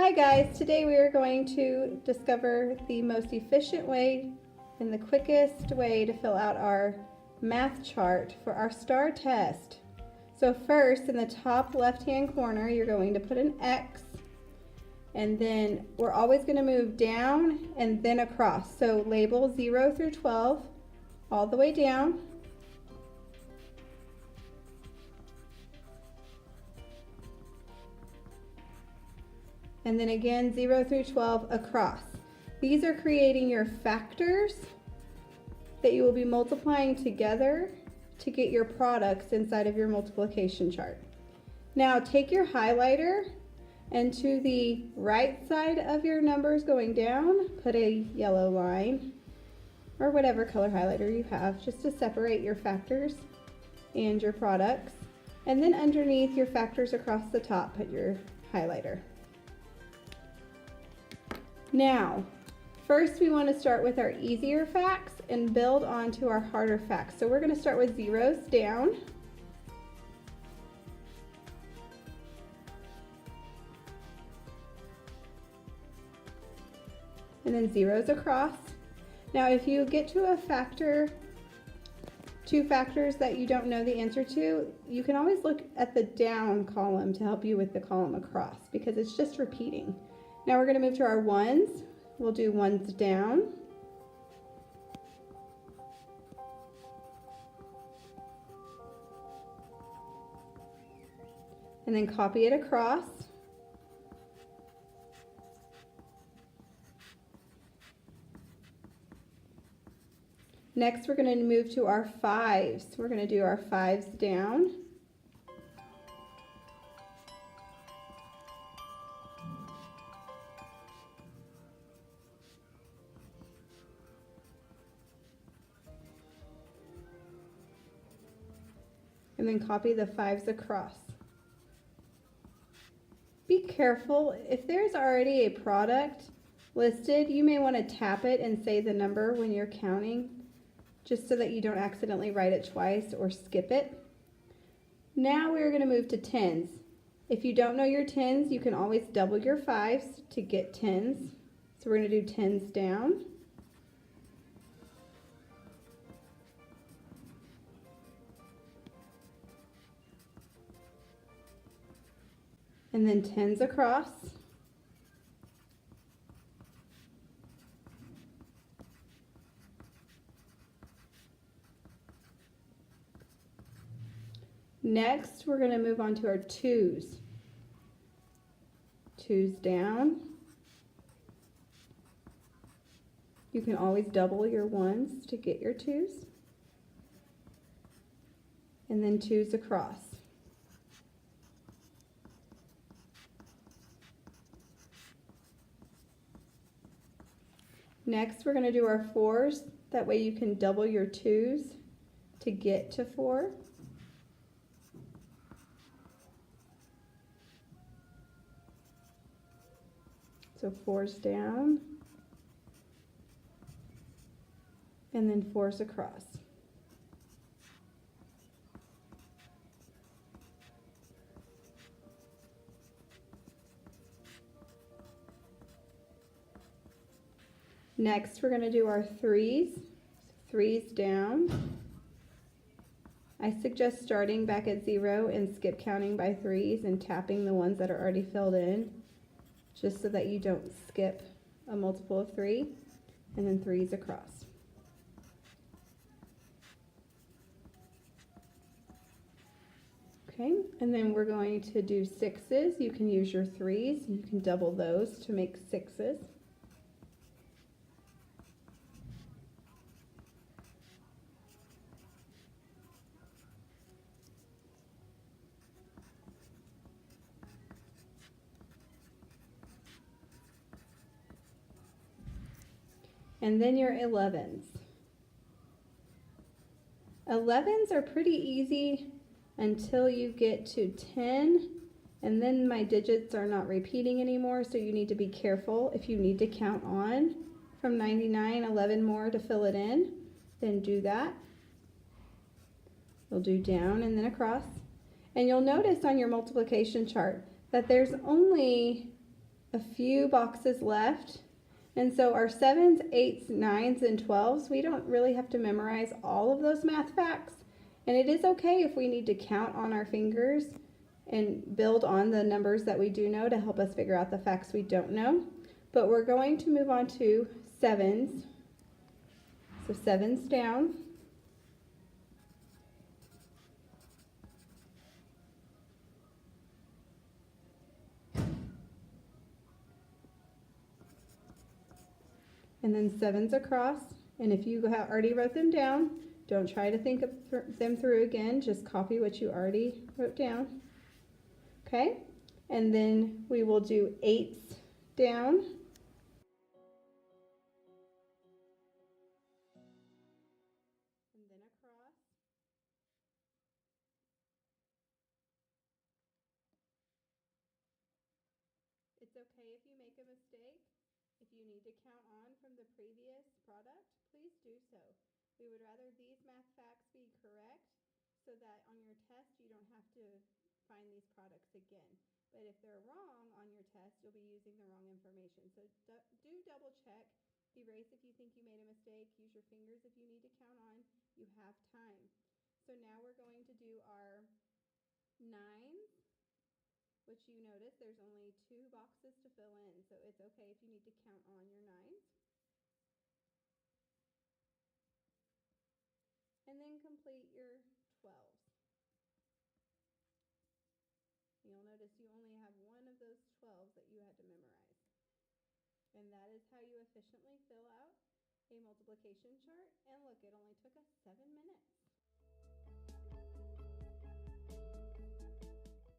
Hi guys, today we are going to discover the most efficient way and the quickest way to fill out our math chart for our STAAR test. So first, in the top left-hand corner, you're going to put an X, and then we're always going to move down and then across. So label 0 through 12 all the way down. And then again 0 through 12 across. These are creating your factors that you will be multiplying together to get your products inside of your multiplication chart. Now take your highlighter and to the right side of your numbers going down, put a yellow line or whatever color highlighter you have just to separate your factors and your products. And then underneath your factors across the top, put your highlighter. Now, first we want to start with our easier facts and build on to our harder facts. So we're going to start with zeros down. And then zeros across. Now if you get to a factor, two factors that you don't know the answer to, you can always look at the down column to help you with the column across because it's just repeating. Now we're going to move to our ones. We'll do ones down. And then copy it across. Next, we're going to move to our fives. We're going to do our fives down. And then copy the fives across. Be careful, if there's already a product listed, you may want to tap it and say the number when you're counting, just so that you don't accidentally write it twice or skip it. Now we're going to move to tens. If you don't know your tens, you can always double your fives to get tens. So we're going to do tens down. And then tens across. Next, we're going to move on to our twos. Twos down. You can always double your ones to get your twos. And then twos across. Next, we're going to do our fours. That way you can double your twos to get to 4. So fours down, and then fours across. Next, we're going to do our threes. Threes down. I suggest starting back at 0 and skip counting by threes and tapping the ones that are already filled in, just so that you don't skip a multiple of 3, and then threes across. Okay, and then we're going to do sixes. You can use your threes, and you can double those to make sixes. And then your 11s. 11s are pretty easy until you get to 10, and then my digits are not repeating anymore, so you need to be careful. If you need to count on from 99, 11 more to fill it in, then do that. We'll do down and then across. And you'll notice on your multiplication chart that there's only a few boxes left. And so our 7s, 8s, 9s, and 12s, we don't really have to memorize all of those math facts. And it is okay if we need to count on our fingers and build on the numbers that we do know to help us figure out the facts we don't know. But we're going to move on to 7s. So 7s down. And then 7s across. And if you already wrote them down, don't try to think of them through again. Just copy what you already wrote down. Okay? And then we will do 8s down. And then across. It's okay if you make a mistake. If you need to count on from the previous product, please do so. We would rather these math facts be correct so that on your test you don't have to find these products again. But if they're wrong on your test, you'll be using the wrong information. So do double check. Erase if you think you made a mistake. Use your fingers if you need to count on. You have time. So now we're going to do our 9s, which you notice there's only 2 boxes to fill in. So it's okay if you need to count on your 9s. And then complete your 12s. You'll notice you only have one of those 12s that you had to memorize. And that is how you efficiently fill out a multiplication chart. And look, it only took us 7 minutes.